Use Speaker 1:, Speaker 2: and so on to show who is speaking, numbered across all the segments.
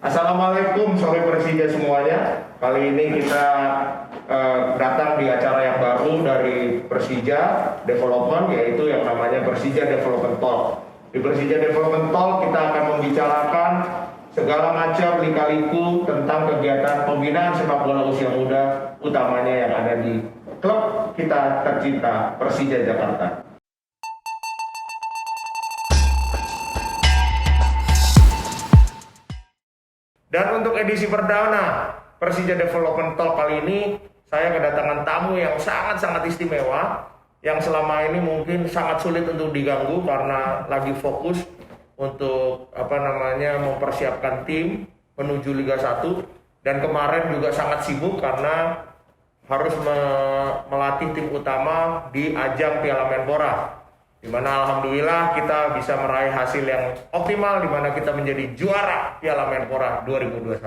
Speaker 1: Assalamualaikum Sobat Persija semuanya. Kali ini kita datang di acara yang baru dari Persija Development, yaitu yang namanya Persija Development Talk. Di Persija Development Talk kita akan membicarakan segala macam lika-liku tentang kegiatan pembinaan sepak bola usia muda, utamanya yang ada di klub kita tercinta Persija Jakarta. Dan untuk edisi perdana Persija Development Talk kali ini, saya kedatangan tamu yang sangat-sangat istimewa, yang selama ini mungkin sangat sulit untuk diganggu karena lagi fokus untuk mempersiapkan tim menuju Liga 1, dan kemarin juga sangat sibuk karena harus melatih tim utama di ajang Piala Menpora, di mana alhamdulillah kita bisa meraih hasil yang optimal, di mana kita menjadi juara Piala Menpora 2021.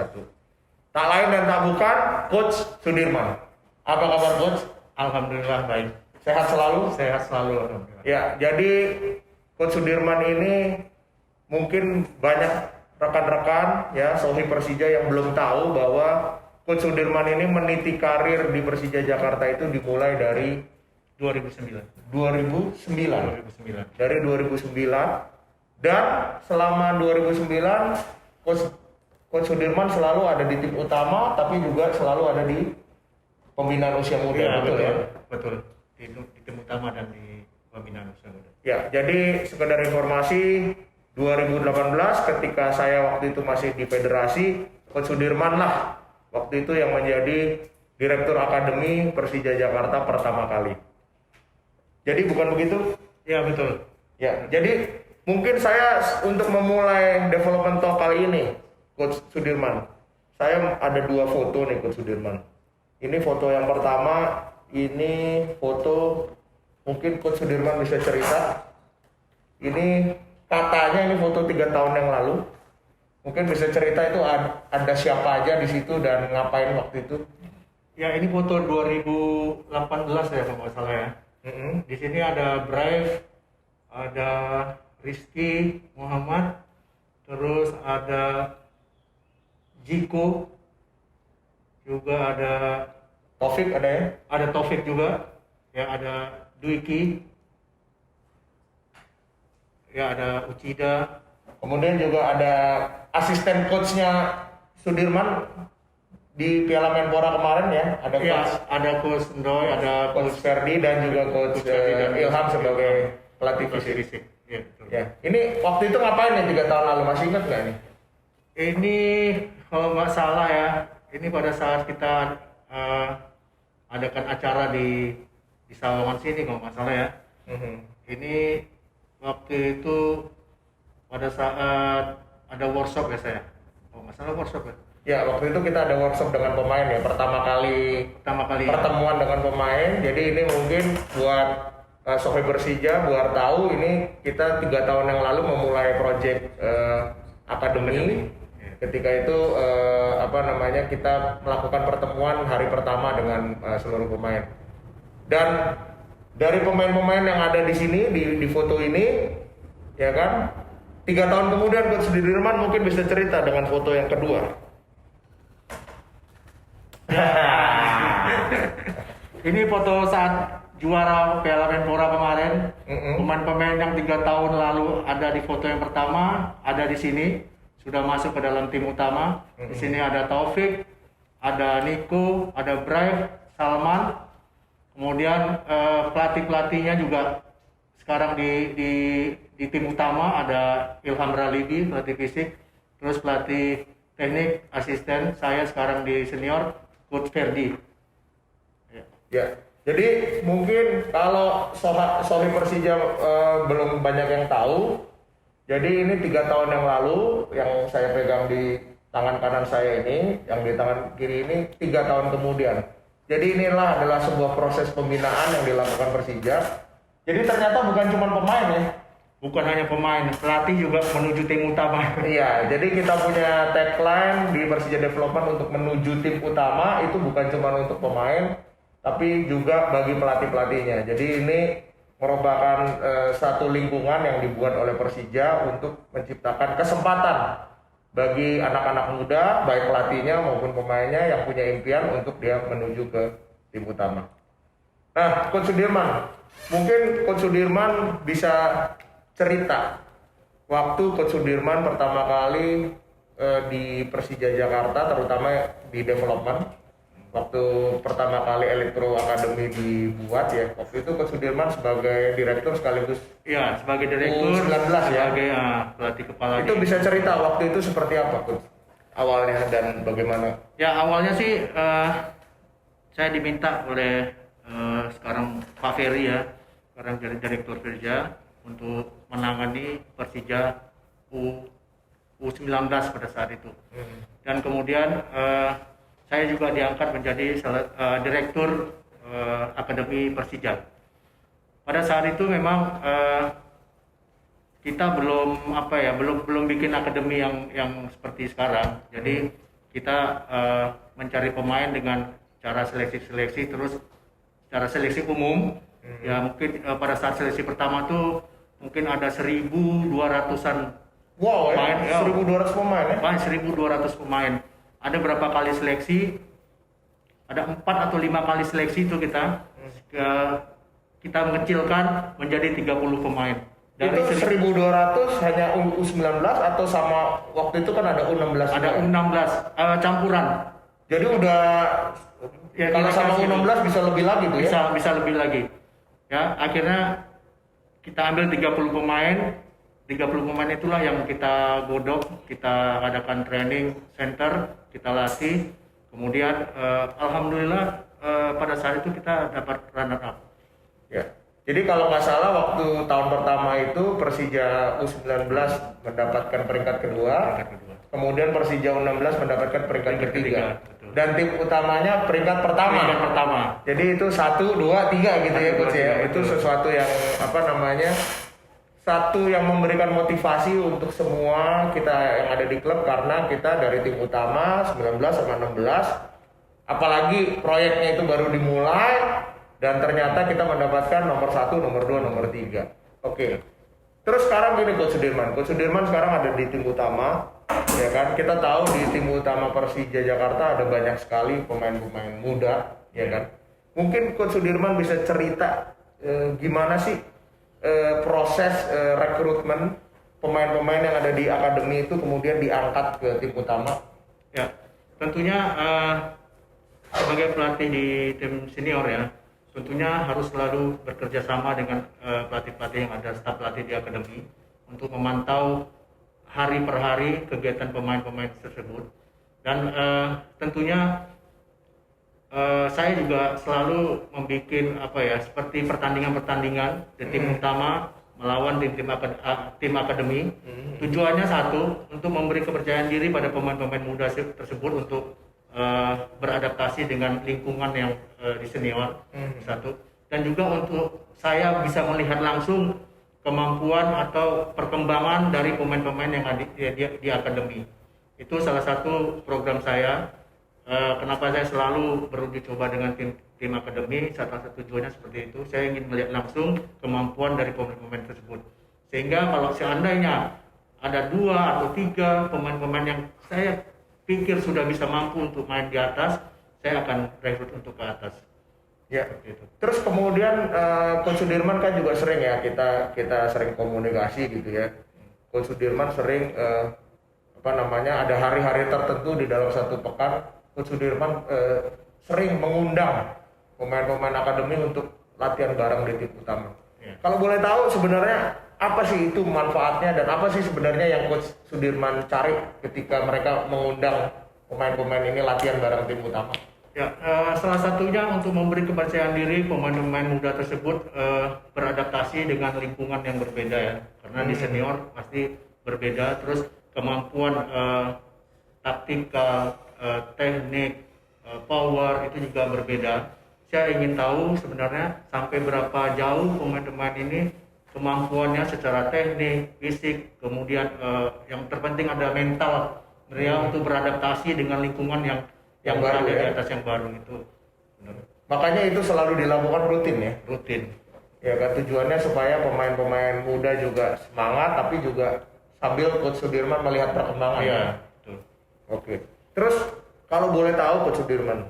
Speaker 1: Tak lain dan tak bukan Coach Sudirman. Apa kabar Coach?
Speaker 2: Alhamdulillah baik.
Speaker 1: Sehat selalu?
Speaker 2: Sehat selalu alhamdulillah.
Speaker 1: Ya, jadi Coach Sudirman ini mungkin banyak rekan-rekan ya Sohi Persija yang belum tahu bahwa Coach Sudirman ini meniti karir di Persija Jakarta itu dimulai dari
Speaker 2: 2009.
Speaker 1: Dari 2009, dan selama 2009 Coach Sudirman selalu ada di tim utama, tapi juga selalu ada di pembinaan usia muda,
Speaker 2: Ya,
Speaker 1: betul ya?
Speaker 2: Betul. Di tim utama dan di pembinaan usia muda.
Speaker 1: Ya, jadi sekedar informasi, 2018 ketika saya waktu itu masih di federasi, Coach Sudirman lah waktu itu yang menjadi Direktur Akademi Persija Jakarta pertama kali. Jadi bukan begitu?
Speaker 2: Ya betul.
Speaker 1: Ya, jadi mungkin saya untuk memulai development talk kali ini, Coach Sudirman, saya ada dua foto nih Coach Sudirman. Ini foto yang pertama, ini foto mungkin Coach Sudirman bisa cerita. Ini katanya ini foto 3 tahun yang lalu. Mungkin bisa cerita itu ada siapa aja di situ dan ngapain waktu itu?
Speaker 2: Ya ini foto 2018 ya kalau nggak salah ya. Di sini ada Brave, ada Rizky Muhammad, terus ada Jiko, juga ada
Speaker 1: Taufik ada ya?
Speaker 2: Ada Taufik juga, ya ada Dwiki, ya ada Uchida.
Speaker 1: Kemudian juga ada asisten coachnya Sudirman di Piala Menpora kemarin ya, ada
Speaker 2: Ya,
Speaker 1: coach,
Speaker 2: ada Coach Ndoy, ada
Speaker 1: Coach Ferdi dan juga Coach
Speaker 2: Ferdi dan
Speaker 1: Ilham sebagai pelatih
Speaker 2: Coach
Speaker 1: fisik.
Speaker 2: fisik. Ya, betul.
Speaker 1: Ya, ini waktu itu ngapain ya 3 tahun lalu, masih ingat nggak nih?
Speaker 2: Ini kalau nggak salah ya, ini pada saat kita adakan acara di Sawangan sini kalau nggak salah ya. Ini waktu itu pada saat ada workshop ya saya. Kalau nggak salah workshop ya.
Speaker 1: Ya, waktu itu kita ada workshop dengan pemain ya, pertama kali pertemuan dengan pemain. Jadi ini mungkin buat Sohib Persija buat tahu, ini kita 3 tahun yang lalu memulai project akademi. Ketika itu kita melakukan pertemuan hari pertama dengan seluruh pemain. Dan dari pemain-pemain yang ada di sini di foto ini, ya kan, 3 tahun kemudian Coach Sudirman mungkin bisa cerita dengan foto yang kedua.
Speaker 2: Ini foto saat juara Piala Menpora kemarin. Pemain-pemain yang 3 tahun lalu ada di foto yang pertama, ada di sini, sudah masuk ke dalam tim utama. Di sini ada Taufik, ada Niko, ada Brave, Salman. Kemudian pelatihnya juga sekarang di tim utama ada Ilham Ralibi, pelatih fisik, terus pelatih teknik, asisten saya sekarang di senior, Coach Ferdi.
Speaker 1: Ya, jadi mungkin kalau Sohib Persija belum banyak yang tahu. Jadi ini 3 tahun yang lalu yang saya pegang di tangan kanan saya ini, yang di tangan kiri ini 3 tahun kemudian. Jadi inilah adalah sebuah proses pembinaan yang dilakukan Persija. Jadi ternyata bukan cuma pemain ya.
Speaker 2: Bukan hanya pemain, pelatih juga menuju tim utama.
Speaker 1: Iya, jadi kita punya tagline di Persija Development untuk menuju tim utama, itu bukan cuma untuk pemain, tapi juga bagi pelatih-pelatihnya. Jadi ini merupakan satu lingkungan yang dibuat oleh Persija untuk menciptakan kesempatan bagi anak-anak muda, baik pelatihnya maupun pemainnya yang punya impian untuk dia menuju ke tim utama. Nah, Coach Sudirman, mungkin Coach Sudirman bisa cerita waktu Coach Sudirman pertama kali di Persija Jakarta, terutama di development, waktu pertama kali Elektro Academy dibuat ya, waktu itu Coach Sudirman sebagai direktur sekaligus
Speaker 2: sebagai direktur,
Speaker 1: U19 ya,
Speaker 2: sebagai pelatih kepala.
Speaker 1: Itu bisa cerita waktu itu seperti apa, Coach? Awalnya dan bagaimana?
Speaker 2: Ya, awalnya sih saya diminta oleh sekarang Pak Ferry ya, sekarang direktur Persija, untuk menangani Persija U19 pada saat itu. Dan kemudian saya juga diangkat menjadi direktur Akademi Persija. Pada saat itu memang kita belum bikin akademi yang seperti sekarang. Jadi kita mencari pemain dengan cara seleksi terus cara seleksi umum. Ya mungkin pada saat seleksi pertama tuh mungkin ada 1.200-an
Speaker 1: pemain. 1.200 pemain ya?
Speaker 2: 1.200 pemain. Ada berapa kali seleksi? Ada 4 atau 5 kali seleksi itu kita mengecilkan menjadi 30 pemain.
Speaker 1: Dari itu 1.200 hanya U19 atau sama waktu itu kan ada U16?
Speaker 2: Ada U16 campuran.
Speaker 1: Jadi udah kalau sama U16 bisa lebih lagi tuh ya?
Speaker 2: Bisa lebih lagi. Ya, akhirnya kita ambil 30 pemain. 30 pemain itulah yang kita godok, kita adakan training center, kita latih. Kemudian alhamdulillah pada saat itu kita dapat runner up.
Speaker 1: Ya. Jadi kalau nggak salah waktu tahun pertama itu Persija U19 mendapatkan peringkat kedua. Kemudian Persija U16 mendapatkan peringkat ketiga. Dan tim utamanya peringkat pertama. Jadi itu 1, 2, 3 gitu ya Coach ya. Itu sesuatu yang satu yang memberikan motivasi untuk semua kita yang ada di klub, karena kita dari tim utama 19 sama 16, apalagi proyeknya itu baru dimulai dan ternyata kita mendapatkan nomor 1, nomor 2, nomor 3. Oke. Terus sekarang gini Coach Sudirman sekarang ada di tim utama, ya kan? Kita tahu di tim utama Persija Jakarta ada banyak sekali pemain-pemain muda, ya kan? Mungkin Coach Sudirman bisa cerita gimana sih proses rekrutmen pemain-pemain yang ada di akademi itu kemudian diangkat ke tim utama.
Speaker 2: Ya, tentunya sebagai pelatih di tim senior ya, tentunya harus selalu bekerja sama dengan pelatih-pelatih yang ada, staf pelatih di akademi, untuk memantau hari per hari kegiatan pemain-pemain tersebut. Dan tentunya saya juga selalu membuat seperti pertandingan-pertandingan di tim utama melawan tim akademi. Tujuannya satu, untuk memberi kepercayaan diri pada pemain-pemain muda tersebut untuk beradaptasi dengan lingkungan yang di senior, satu. Dan juga untuk saya bisa melihat langsung kemampuan atau perkembangan dari pemain-pemain yang ada di akademi. Itu salah satu program saya. Kenapa saya selalu beruji coba dengan tim akademi, salah satu tujuannya seperti itu. Saya ingin melihat langsung kemampuan dari pemain-pemain tersebut, sehingga kalau seandainya ada 2 atau 3 pemain-pemain yang saya pikir sudah bisa mampu untuk main di atas, saya akan rekrut untuk ke atas.
Speaker 1: Ya. Gitu. Terus kemudian Coach Sudirman kan juga sering ya kita sering komunikasi gitu ya. Coach Sudirman sering ada hari-hari tertentu di dalam satu pekan. Coach Sudirman sering mengundang pemain-pemain akademi untuk latihan bareng di tim utama. Ya. Kalau boleh tahu sebenarnya apa sih itu manfaatnya dan apa sih sebenarnya yang Coach Sudirman cari ketika mereka mengundang pemain-pemain ini latihan bareng tim utama?
Speaker 2: Ya, salah satunya untuk memberi kepercayaan diri pemain-pemain muda tersebut beradaptasi dengan lingkungan yang berbeda ya. Karena di senior pasti berbeda, terus kemampuan taktikal, teknik, power itu juga berbeda. Saya ingin tahu sebenarnya sampai berapa jauh pemain-pemain ini kemampuannya secara teknik, fisik, kemudian yang terpenting ada mental mereka untuk beradaptasi dengan lingkungan yang
Speaker 1: baru
Speaker 2: berada
Speaker 1: ya?
Speaker 2: di atas yang baru itu. Benar.
Speaker 1: Makanya itu selalu dilakukan rutin ya?
Speaker 2: Rutin.
Speaker 1: Ya kan, tujuannya supaya pemain-pemain muda juga semangat, tapi juga sambil Coach Sudirman melihat perkembangan.
Speaker 2: Iya, betul.
Speaker 1: Oke. Terus kalau boleh tahu Coach Sudirman,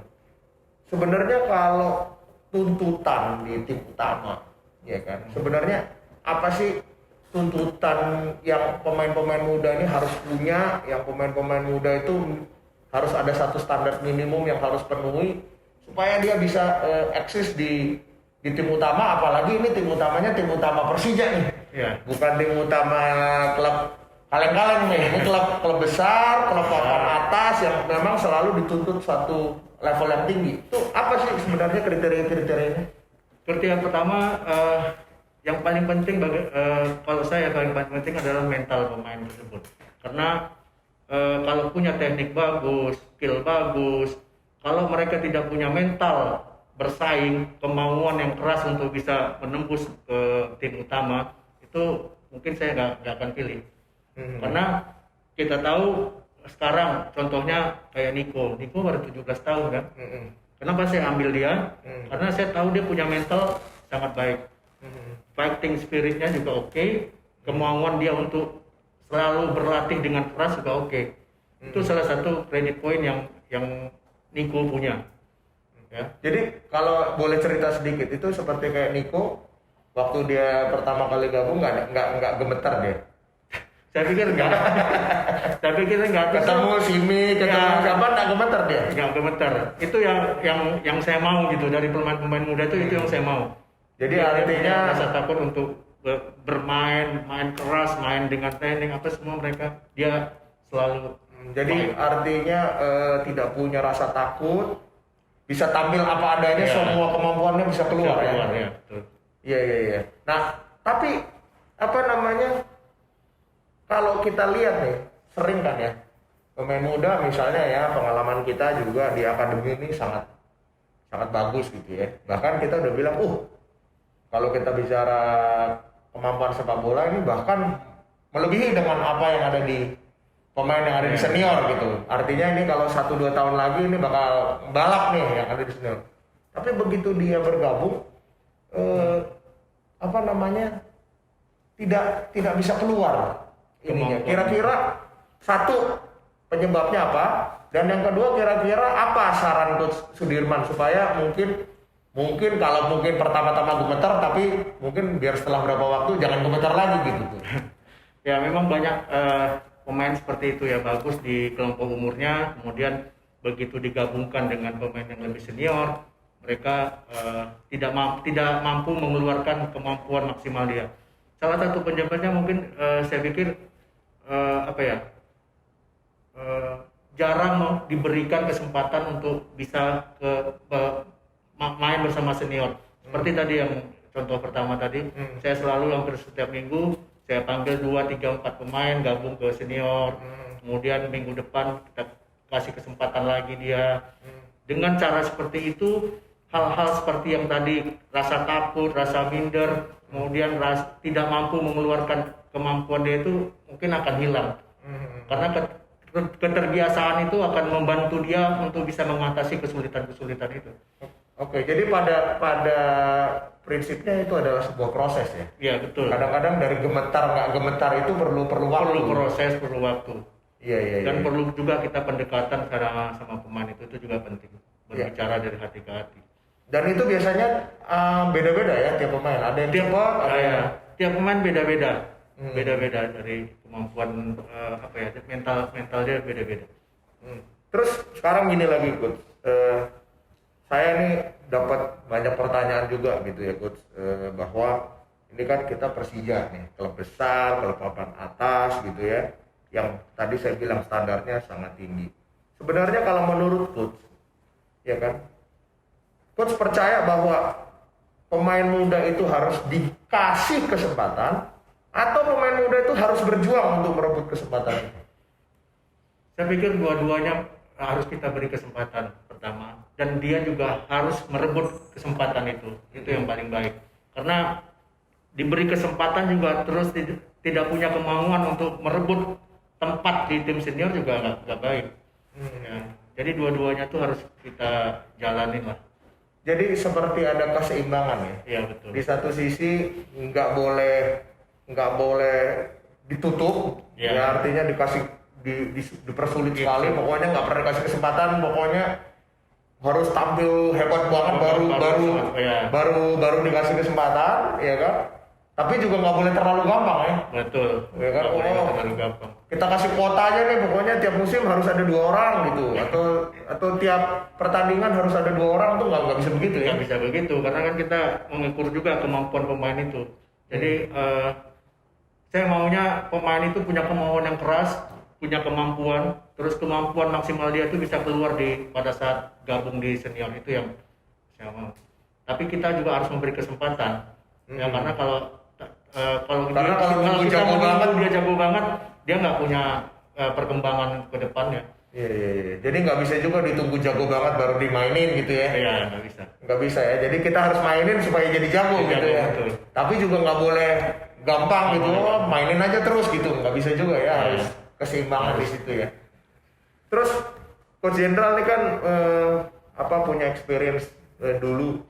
Speaker 1: sebenarnya kalau tuntutan di tim utama, ya kan? Sebenarnya apa sih tuntutan yang pemain-pemain muda ini harus punya, yang pemain-pemain muda itu harus ada satu standar minimum yang harus penuhi supaya dia bisa eksis di tim utama, apalagi ini tim utamanya tim utama Persija nih.
Speaker 2: Iya.
Speaker 1: Bukan tim utama klub kaleng-kaleng nih, ini klub besar, klub papan atas yang memang selalu dituntut satu level yang tinggi. Itu apa sih sebenarnya kriteria-kriterianya?
Speaker 2: Seperti yang pertama, yang paling penting kalau saya paling penting adalah mental pemain tersebut. Karena kalau punya teknik bagus, skill bagus, kalau mereka tidak punya mental bersaing, kemauan yang keras untuk bisa menembus ke tim utama, itu mungkin saya nggak akan pilih. Karena kita tahu sekarang contohnya kayak Nico baru 17 tahun kan. Kenapa saya ambil dia? Karena saya tahu dia punya mental sangat baik. Fighting spiritnya juga oke, kemauan dia untuk selalu berlatih dengan keras juga oke. Itu salah satu credit point yang Nico punya. Ya.
Speaker 1: Jadi kalau boleh cerita sedikit, itu seperti kayak Nico waktu dia pertama kali gabung nggak gemetar dia.
Speaker 2: Saya pikir enggak. Saya pikir enggak.
Speaker 1: Ketemu Simi, ketemu siapa nggak gemetar dia.
Speaker 2: Enggak gemetar. Itu yang saya mau gitu dari pemain-pemain muda itu yang saya mau.
Speaker 1: Jadi artinya
Speaker 2: rasa takut untuk bermain, main keras, main dengan teknik apa semua mereka dia selalu.
Speaker 1: Jadi artinya tidak punya rasa takut, bisa tampil apa adanya, semua kemampuannya bisa keluar ya.
Speaker 2: Ya, betul.
Speaker 1: Iya. Nah, tapi apa namanya? Kalau kita lihat nih, sering kan ya pemain muda misalnya ya, pengalaman kita juga di akademi ini sangat bagus gitu ya. Bahkan kita udah bilang, kalau kita bicara kemampuan sepak bola ini bahkan melebihi dengan apa yang ada di pemain yang ada di senior gitu. Artinya ini kalau 1-2 tahun lagi ini bakal balap nih yang ada di senior. Tapi begitu dia bergabung, tidak bisa keluar ininya. Kira-kira satu penyebabnya apa? Dan yang kedua kira-kira apa saran Coach Sudirman supaya mungkin kalau pertama-tama gemetar, tapi mungkin biar setelah berapa waktu jangan gemetar lagi gitu.
Speaker 2: Ya memang banyak pemain seperti itu ya, bagus di kelompok umurnya, kemudian begitu digabungkan dengan pemain yang lebih senior, mereka tidak mampu mengeluarkan kemampuan maksimal dia. Salah satu penyebabnya mungkin saya pikir jarang diberikan kesempatan untuk bisa main bersama senior. Seperti tadi yang contoh pertama tadi, saya selalu hampir setiap minggu saya panggil 2, 3, 4 pemain gabung ke senior. Kemudian minggu depan kita kasih kesempatan lagi dia. Dengan cara seperti itu, hal-hal seperti yang tadi, rasa takut, rasa minder, kemudian tidak mampu mengeluarkan kemampuan dia itu mungkin akan hilang. Karena keterbiasaan itu akan membantu dia untuk bisa mengatasi kesulitan-kesulitan itu.
Speaker 1: Oke, jadi pada prinsipnya itu adalah sebuah proses ya.
Speaker 2: Iya, betul.
Speaker 1: Kadang-kadang dari gemetar nggak gemetar itu perlu waktu.
Speaker 2: Perlu proses, perlu waktu.
Speaker 1: Iya.
Speaker 2: Dan perlu juga kita pendekatan sama pemain itu juga penting. Berbicara dari hati ke hati.
Speaker 1: Dan itu biasanya beda-beda ya tiap pemain. Ada yang cepat,
Speaker 2: tiap pemain beda-beda. Beda-beda dari kemampuan mental dia beda-beda.
Speaker 1: Terus sekarang gini lagi, Coach. Saya nih dapat banyak pertanyaan juga gitu ya, Coach, bahwa ini kan kita Persija nih, klub besar, klub papan atas gitu ya, yang tadi saya bilang standarnya sangat tinggi. Sebenarnya kalau menurut Coach, ya kan, Coach percaya bahwa pemain muda itu harus dikasih kesempatan atau pemain muda itu harus berjuang untuk merebut kesempatan itu?
Speaker 2: Saya pikir dua-duanya harus kita beri kesempatan pertama, dan dia juga harus merebut kesempatan itu yang paling baik. Karena diberi kesempatan juga terus tidak punya kemauan untuk merebut tempat di tim senior juga nggak baik. Ya. Jadi dua-duanya tuh harus kita jalanin lah.
Speaker 1: Jadi seperti ada keseimbangan ya.
Speaker 2: Iya, betul.
Speaker 1: Di satu sisi nggak boleh ditutup, ya artinya dikasih dipersulit sekali, pokoknya nggak pernah dikasih kesempatan, pokoknya harus tampil hebat banget baru dikasih kesempatan, ya kan? Tapi juga nggak boleh terlalu gampang ya.
Speaker 2: Betul.
Speaker 1: Ya kan?
Speaker 2: Terlalu gampang.
Speaker 1: Kita kasih kuota aja nih, pokoknya tiap musim harus ada 2 orang gitu, atau tiap pertandingan harus ada 2 orang tuh nggak bisa begitu ya?
Speaker 2: Nggak bisa begitu, karena kan kita mengukur juga kemampuan pemain itu. Jadi saya maunya pemain itu punya kemauan yang keras, punya kemampuan, terus kemampuan maksimal dia itu bisa keluar pada saat gabung di senior, itu yang saya mau. Tapi kita juga harus memberi kesempatan, ya karena kalau kita menunggu dia jago banget, dia nggak punya perkembangan ke depannya.
Speaker 1: Iya. Jadi nggak bisa juga ditunggu jago banget baru dimainin gitu ya?
Speaker 2: Iya, nggak bisa.
Speaker 1: Nggak bisa ya. Jadi kita harus mainin supaya jadi jago gitu ya.
Speaker 2: Betul.
Speaker 1: Tapi juga nggak boleh gampang gitu, mainin aja terus gitu. Nggak bisa juga ya. Harus keseimbangan di situ ya. Terus Coach Jenderal ini kan punya experience dulu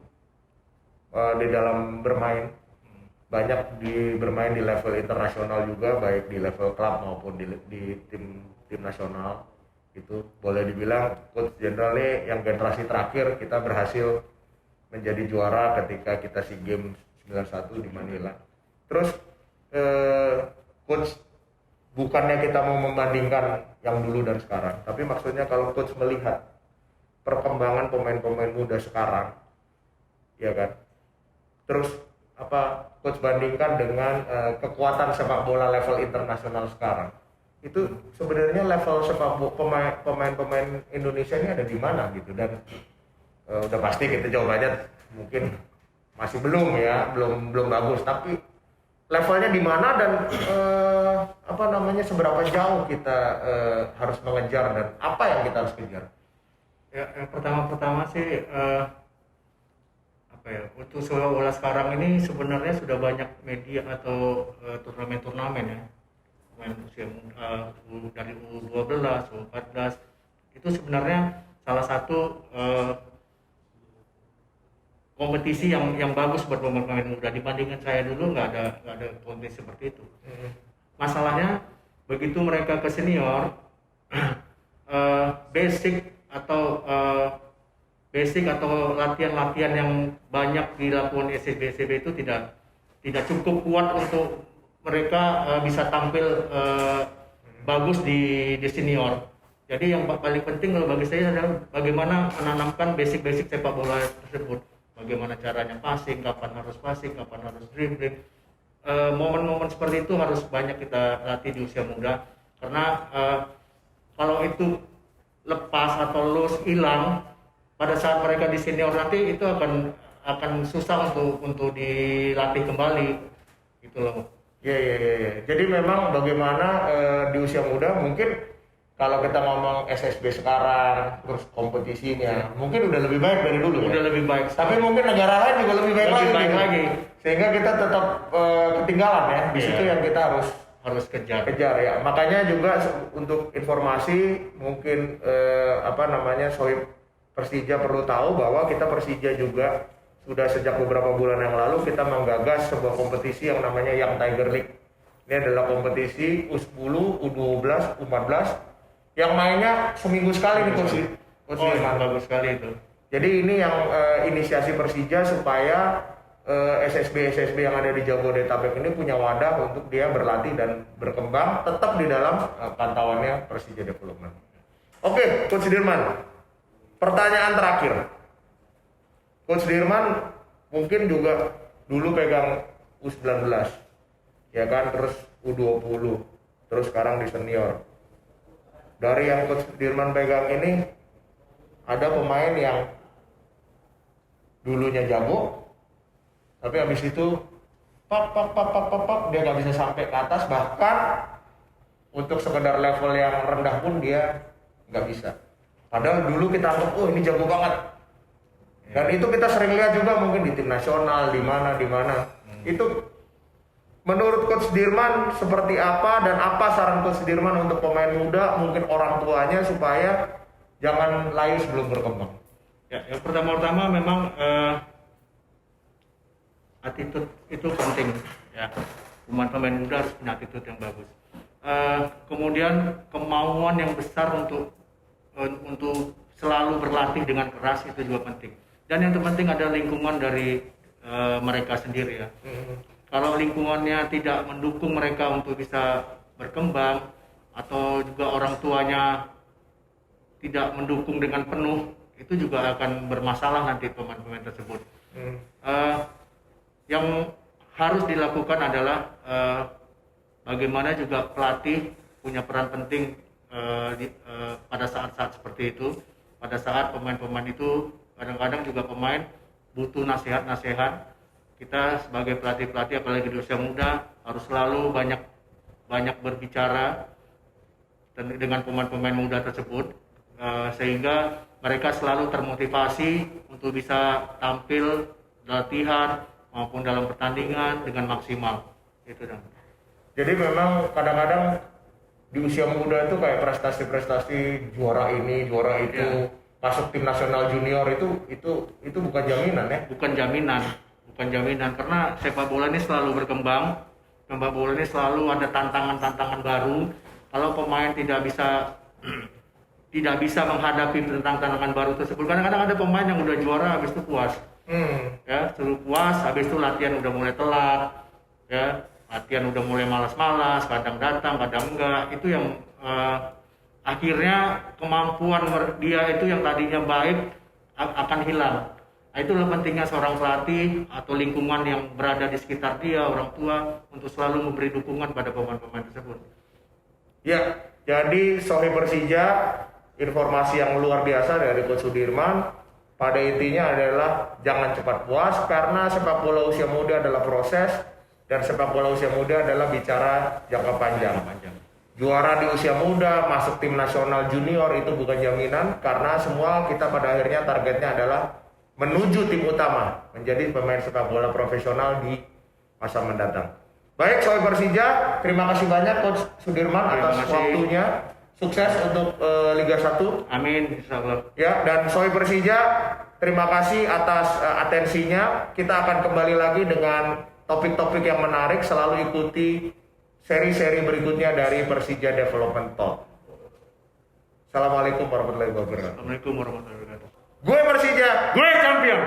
Speaker 1: di dalam bermain. Banyak bermain di level internasional juga, baik di level klub maupun di tim nasional. Itu boleh dibilang Coach Jenderal ini yang generasi terakhir kita berhasil menjadi juara ketika kita SEA Games 91 di Manila. Terus Coach, bukannya kita mau membandingkan yang dulu dan sekarang, tapi maksudnya kalau Coach melihat perkembangan pemain-pemain muda sekarang, ya kan, terus Coach bandingkan dengan kekuatan sepak bola level internasional sekarang, itu sebenarnya level sepak bola pemain-pemain Indonesia ini ada di mana gitu, dan udah pasti kita jawabannya mungkin masih belum ya, belum bagus, tapi levelnya di mana dan seberapa jauh kita harus mengejar dan apa yang kita harus kejar?
Speaker 2: Ya, yang pertama sih untuk sepak bola sekarang ini sebenarnya sudah banyak media atau turnamen-turnamen ya, main usia dari U12, U14, itu sebenarnya salah satu kompetisi yang bagus buat pemain muda. Dibandingkan saya dulu nggak ada kompetisi seperti itu. Masalahnya begitu mereka ke senior, basic atau latihan-latihan yang banyak dilakukan SSB itu tidak cukup kuat untuk mereka bisa tampil bagus di senior. Jadi yang paling penting kalau bagi saya adalah bagaimana menanamkan basic sepak bola tersebut. Bagaimana caranya passing, kapan harus dribbling. Momen-momen seperti itu harus banyak kita latih di usia muda, karena kalau itu lepas atau loss, hilang pada saat mereka di senior nanti, itu akan susah untuk dilatih kembali gitu loh.
Speaker 1: Iya. Jadi memang bagaimana di usia muda, mungkin kalau kita ngomong SSB sekarang terus kompetisinya mungkin udah lebih baik dari dulu.
Speaker 2: Udah lebih baik.
Speaker 1: Tapi mungkin negara lain juga lebih baik lagi. Sehingga kita tetap ketinggalan ya. Di situ yang kita harus kejar ya. Makanya juga untuk informasi mungkin Sohib Persija perlu tahu bahwa kita Persija juga sudah sejak beberapa bulan yang lalu kita menggagas sebuah kompetisi yang namanya Young Tiger League. Ini adalah kompetisi U10, U12, U14 yang mainnya seminggu sekali nih Coach.
Speaker 2: Bagus sekali itu.
Speaker 1: Jadi ini yang inisiasi Persija supaya SSB yang ada di Jabodetabek ini punya wadah untuk dia berlatih dan berkembang tetap di dalam pantauannya Persija Development. Oke, Coach Dirman. Pertanyaan terakhir. Coach Dirman mungkin juga dulu pegang U19, ya kan, terus U20, terus sekarang di senior. Dari yang Coach Dirman pegang ini, ada pemain yang dulunya jago, tapi habis itu dia nggak bisa sampai ke atas, bahkan untuk sekedar level yang rendah pun dia nggak bisa. Padahal dulu kita anggap, oh ini jago banget. Dan itu kita sering lihat juga mungkin di tim nasional, di mana. Itu menurut Coach Dirman seperti apa, dan apa saran Coach Dirman untuk pemain muda, mungkin orang tuanya, supaya jangan layu sebelum berkembang?
Speaker 2: Ya, yang pertama memang attitude itu penting ya. pemain muda harus punya attitude yang bagus. Kemudian kemauan yang besar untuk selalu berlatih dengan keras itu juga penting. Dan yang terpenting ada lingkungan dari mereka sendiri ya. Kalau lingkungannya tidak mendukung mereka untuk bisa berkembang atau juga orang tuanya tidak mendukung dengan penuh, itu juga akan bermasalah nanti pemain-pemain tersebut. Yang harus dilakukan adalah bagaimana juga pelatih punya peran penting pada saat-saat seperti itu. Pada saat pemain-pemain itu kadang-kadang juga pemain butuh nasihat-nasihat. Kita sebagai pelatih-pelatih apalagi di usia muda harus selalu banyak berbicara dengan pemain-pemain muda tersebut sehingga mereka selalu termotivasi untuk bisa tampil latihan maupun dalam pertandingan dengan maksimal. Itu dan.
Speaker 1: Jadi memang kadang-kadang di usia muda itu kayak prestasi-prestasi juara ini, juara itu, masuk tim nasional junior itu bukan jaminan ya? Bukan
Speaker 2: jaminan karena sepak bola ini selalu berkembang. Sepak bola ini selalu ada tantangan-tantangan baru. Kalau pemain tidak bisa menghadapi tantangan baru tersebut, kadang-kadang ada pemain yang udah juara habis itu puas. Ya, suruh puas, habis itu latihan udah mulai telat. Ya, latihan udah mulai malas-malas, kadang datang, kadang enggak. Itu yang akhirnya kemampuan dia itu yang tadinya baik akan hilang. Nah, itulah pentingnya seorang pelatih atau lingkungan yang berada di sekitar dia, orang tua, untuk selalu memberi dukungan pada pemain-pemain tersebut.
Speaker 1: Ya, jadi Sohib Persija, informasi yang luar biasa dari Coach Sudirman. Pada intinya adalah jangan cepat puas karena sepak bola usia muda adalah proses dan sepak bola usia muda adalah bicara jangka panjang. Juara di usia muda, masuk tim nasional junior itu bukan jaminan karena semua kita pada akhirnya targetnya adalah menuju tim utama, menjadi pemain sepak bola profesional di masa mendatang. Baik, Sohib Persija, terima kasih banyak Coach Sudirman atas waktunya. Sukses untuk Liga 1.
Speaker 2: Amin, insyaallah.
Speaker 1: Ya, dan Sohib Persija, terima kasih atas atensinya. Kita akan kembali lagi dengan topik-topik yang menarik. Selalu ikuti seri-seri berikutnya dari Persija Development Talk. Assalamualaikum warahmatullahi wabarakatuh.
Speaker 2: Assalamualaikum warahmatullahi wabarakatuh.
Speaker 1: Gue Persija,
Speaker 2: gue champion.